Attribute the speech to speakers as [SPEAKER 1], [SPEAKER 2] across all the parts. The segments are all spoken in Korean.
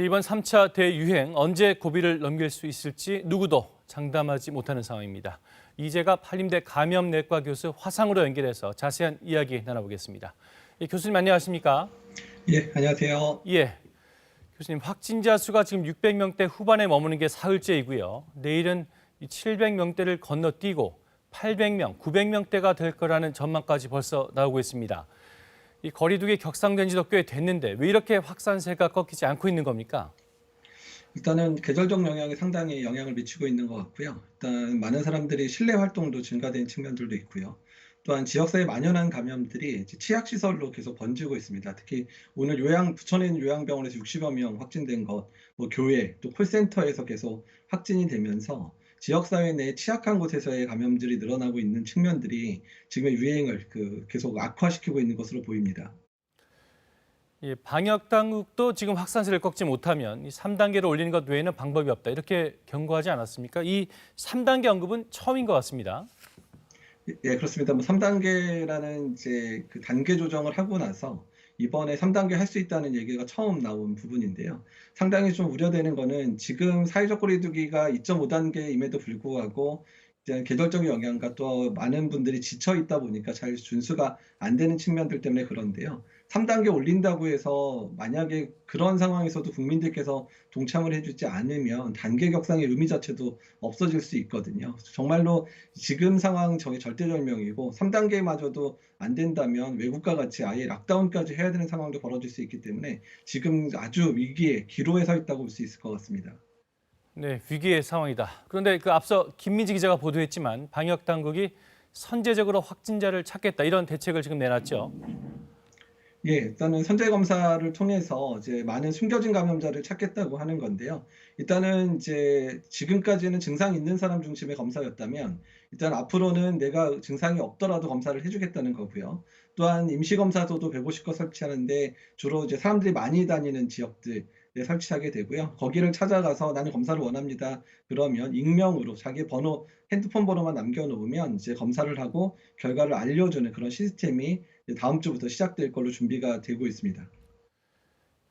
[SPEAKER 1] 이번 3차 대유행 언제 고비를 넘길 수 있을지 누구도 장담하지 못하는 상황입니다. 이재갑 한림대 감염내과 교수 화상으로 연결해서 자세한 이야기 나눠보겠습니다. 교수님 안녕하십니까?
[SPEAKER 2] 예, 안녕하세요.
[SPEAKER 1] 예, 교수님 확진자 수가 지금 600명대 후반에 머무는 게 사흘째이고요. 내일은 700명대를 건너뛰고 800명, 900명대가 될 거라는 전망까지 벌써 나오고 있습니다. 이 거리두기 격상된 지도 꽤 됐는데 왜 이렇게 확산세가 꺾이지 않고 있는 겁니까?
[SPEAKER 2] 일단은 계절적 영향이 상당히 영향을 미치고 있는 것 같고요. 일단 많은 사람들이 실내 활동도 증가된 측면들도 있고요. 또한 지역사회 만연한 감염들이 이제 치약시설로 계속 번지고 있습니다. 특히 오늘 부천에 있는 요양병원에서 60여 명 확진된 것, 뭐 교회, 또 콜센터에서 계속 확진이 되면서 지역사회 내 취약한 곳에서의 감염들이 늘어나고 있는 측면들이 지금의 유행을 계속 악화시키고 있는 것으로 보입니다.
[SPEAKER 1] 예, 방역 당국도 지금 확산세를 꺾지 못하면 이 3단계를 올리는 것 외에는 방법이 없다. 이렇게 경고하지 않았습니까? 이 3단계 언급은 처음인 것 같습니다.
[SPEAKER 2] 예, 그렇습니다. 뭐 3단계라는 이제 그 단계 조정을 하고 나서 이번에 3단계 할 수 있다는 얘기가 처음 나온 부분인데요. 상당히 좀 우려되는 거는 지금 사회적 거리두기가 2.5단계임에도 불구하고 이제 계절적인 영향과 또 많은 분들이 지쳐 있다 보니까 잘 준수가 안 되는 측면들 때문에 그런데요. 3단계 올린다고 해서 만약에 그런 상황에서도 국민들께서 동참을 해주지 않으면 단계 격상의 의미 자체도 없어질 수 있거든요. 정말로 지금 상황 저게 절대절명이고 3단계마저도 안 된다면 외국과 같이 아예 락다운까지 해야 되는 상황도 벌어질 수 있기 때문에 지금 아주 위기에 기로에 서 있다고 볼 수 있을 것 같습니다.
[SPEAKER 1] 네, 위기의 상황이다. 그런데 그 앞서 김민지 기자가 보도했지만 방역 당국이 선제적으로 확진자를 찾겠다 이런 대책을 지금 내놨죠.
[SPEAKER 2] 예, 일단은 선제 검사를 통해서 이제 많은 숨겨진 감염자를 찾겠다고 하는 건데요. 일단은 이제 지금까지는 증상 있는 사람 중심의 검사였다면 일단 앞으로는 내가 증상이 없더라도 검사를 해주겠다는 거고요. 또한 임시검사소도 150거 설치하는데 주로 이제 사람들이 많이 다니는 지역들에 설치하게 되고요. 거기를 찾아가서 나는 검사를 원합니다. 그러면 익명으로 자기 번호, 핸드폰 번호만 남겨놓으면 이제 검사를 하고 결과를 알려주는 그런 시스템이 다음 주부터 시작될 걸로 준비가 되고 있습니다.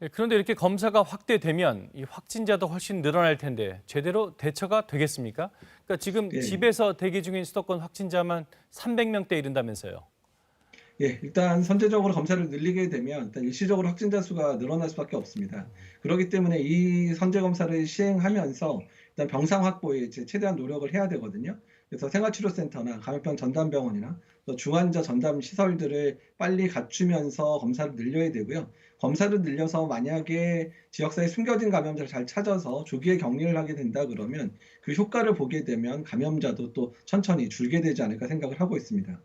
[SPEAKER 1] 예, 그런데 이렇게 검사가 확대되면 이 확진자도 훨씬 늘어날 텐데 제대로 대처가 되겠습니까? 그러니까 지금
[SPEAKER 2] 예.
[SPEAKER 1] 집에서 대기 중인 수도권 확진자만 300명대 이른다면서요.
[SPEAKER 2] 예, 일단 선제적으로 검사를 늘리게 되면 일단 일시적으로 확진자 수가 늘어날 수밖에 없습니다. 그렇기 때문에 이 선제 검사를 시행하면서 일단 병상 확보에 이제 최대한 노력을 해야 되거든요. 그래서 생활치료센터나 감염병 전담병원이나 또 중환자 전담 시설들을 빨리 갖추면서 검사를 늘려야 되고요. 검사를 늘려서 만약에 지역사회 숨겨진 감염자를 잘 찾아서 조기에 격리를 하게 된다 그러면 그 효과를 보게 되면 감염자도 또 천천히 줄게 되지 않을까 생각을 하고 있습니다.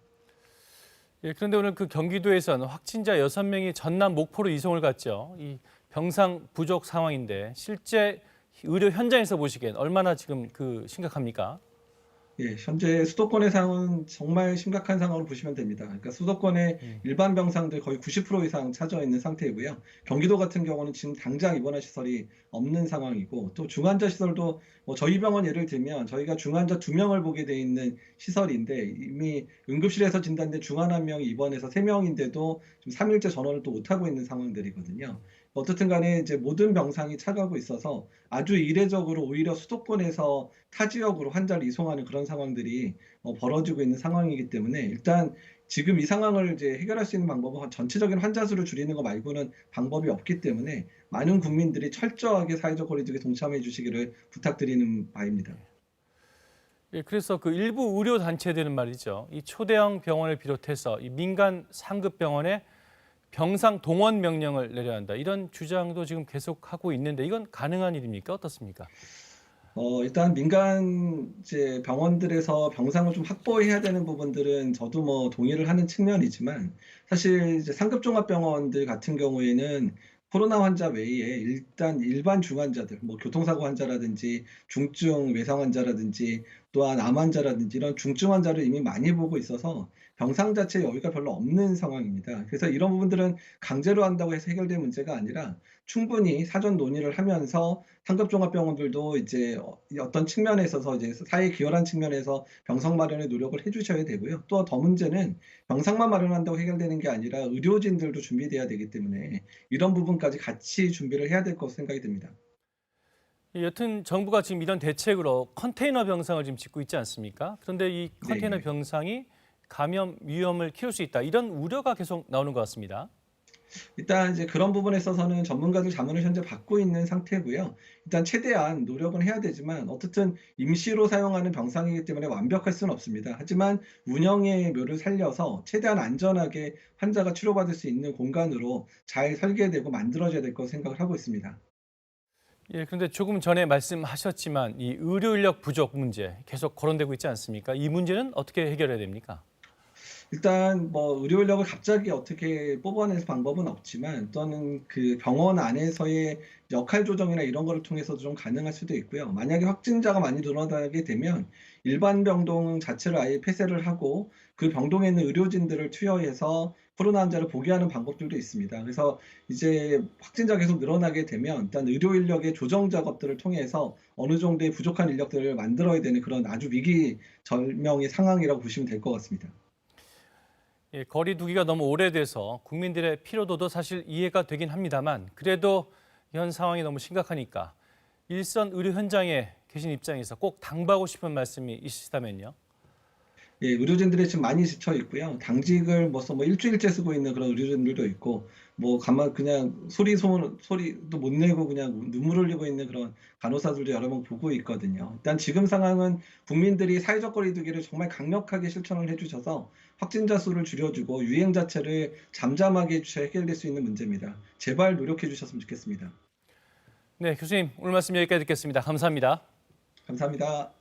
[SPEAKER 1] 예, 그런데 오늘 그 경기도에서는 확진자 6명이 전남 목포로 이송을 갔죠. 이 병상 부족 상황인데 실제 의료 현장에서 보시기엔 얼마나 지금 심각합니까?
[SPEAKER 2] 예, 현재 수도권의 상황은 정말 심각한 상황으로 보시면 됩니다. 그러니까 수도권의 일반 병상들 거의 90% 이상 차져 있는 상태이고요. 경기도 같은 경우는 지금 당장 입원할 시설이 없는 상황이고, 또 중환자 시설도 뭐 저희 병원 예를 들면 저희가 중환자 2명을 보게 돼 있는 시설인데 이미 응급실에서 진단된 중환 1명이 입원해서 3명인데도 지금 3일째 전원을 또 못하고 있는 상황들이거든요. 어떻든 간에 이제 모든 병상이 차가고 있어서 아주 이례적으로 오히려 수도권에서 타 지역으로 환자를 이송하는 그런 상황들이 벌어지고 있는 상황이기 때문에 일단 지금 이 상황을 이제 해결할 수 있는 방법은 전체적인 환자 수를 줄이는 거 말고는 방법이 없기 때문에 많은 국민들이 철저하게 사회적 거리두기에 동참해 주시기를 부탁드리는 바입니다.
[SPEAKER 1] 예, 그래서 그 일부 의료 단체들은 말이죠. 이 초대형 병원을 비롯해서 이 민간 상급 병원에 병상 동원 명령을 내려야 한다. 이런 주장도 지금 계속하고 있는데 이건 가능한 일입니까? 어떻습니까?
[SPEAKER 2] 일단 민간 이제 병원들에서 병상을 좀 확보해야 되는 부분들은 저도 뭐 동의를 하는 측면이지만 사실 이제 상급 종합병원들 같은 경우에는 코로나 환자 외에 일단 일반 중환자들, 뭐 교통사고 환자라든지 중증 외상 환자라든지 또한 암 환자라든지 이런 중증 환자를 이미 많이 보고 있어서 병상 자체에 여유가 별로 없는 상황입니다. 그래서 이런 부분들은 강제로 한다고 해서 해결될 문제가 아니라 충분히 사전 논의를 하면서 상급종합병원들도 이제 어떤 측면에 있어서 이제 사회 기여한 측면에서 병상 마련에 노력을 해 주셔야 되고요. 또 더 문제는 병상만 마련한다고 해결되는 게 아니라 의료진들도 준비돼야 되기 때문에 이런 부분까지 같이 준비를 해야 될 것으로 생각이 듭니다.
[SPEAKER 1] 여튼 정부가 지금 이런 대책으로 컨테이너 병상을 지금 짓고 있지 않습니까? 그런데 이 컨테이너
[SPEAKER 2] 네.
[SPEAKER 1] 병상이 감염 위험을 키울 수 있다. 이런 우려가 계속 나오는 것 같습니다.
[SPEAKER 2] 일단 이제 그런 부분에 있어서는 전문가들 자문을 현재 받고 있는 상태고요. 일단 최대한 노력은 해야 되지만 어쨌든 임시로 사용하는 병상이기 때문에 완벽할 수는 없습니다. 하지만 운영의 묘를 살려서 최대한 안전하게 환자가 치료받을 수 있는 공간으로 잘 설계되고 만들어져야 될 거라 생각을 하고 있습니다.
[SPEAKER 1] 예, 그런데 조금 전에 말씀하셨지만 이 의료 인력 부족 문제 계속 거론되고 있지 않습니까? 이 문제는 어떻게 해결해야 됩니까?
[SPEAKER 2] 일단 뭐 의료 인력을 갑자기 어떻게 뽑아낼 방법은 없지만 또는 그 병원 안에서의 역할 조정이나 이런 거를 통해서도 좀 가능할 수도 있고요. 만약에 확진자가 많이 늘어나게 되면 일반 병동 자체를 아예 폐쇄를 하고 그 병동에 있는 의료진들을 투여해서 코로나 환자를 보게 하는 방법들도 있습니다. 그래서 이제 확진자가 계속 늘어나게 되면 일단 의료 인력의 조정 작업들을 통해서 어느 정도의 부족한 인력들을 만들어야 되는 그런 아주 위기절명의 상황이라고 보시면 될 것 같습니다.
[SPEAKER 1] 예, 거리 두기가 너무 오래돼서 국민들의 피로도도 사실 이해가 되긴 합니다만 그래도 현 상황이 너무 심각하니까 일선 의료 현장에 계신 입장에서 꼭 당부하고 싶은 말씀이 있으시다면요.
[SPEAKER 2] 예, 의료진들이 지금 많이 지쳐 있고요. 당직을 뭐 일주일째 쓰고 있는 그런 의료진들도 있고, 뭐 가만 그냥 소리도 못 내고 그냥 눈물 흘리고 있는 그런 간호사들도 여러 번 보고 있거든요. 일단 지금 상황은 국민들이 사회적 거리두기를 정말 강력하게 실천을 해주셔서 확진자 수를 줄여주고 유행 자체를 잠잠하게 해주셔야 해결될 수 있는 문제입니다. 제발 노력해 주셨으면 좋겠습니다.
[SPEAKER 1] 네, 교수님 오늘 말씀 여기까지 듣겠습니다. 감사합니다.
[SPEAKER 2] 감사합니다.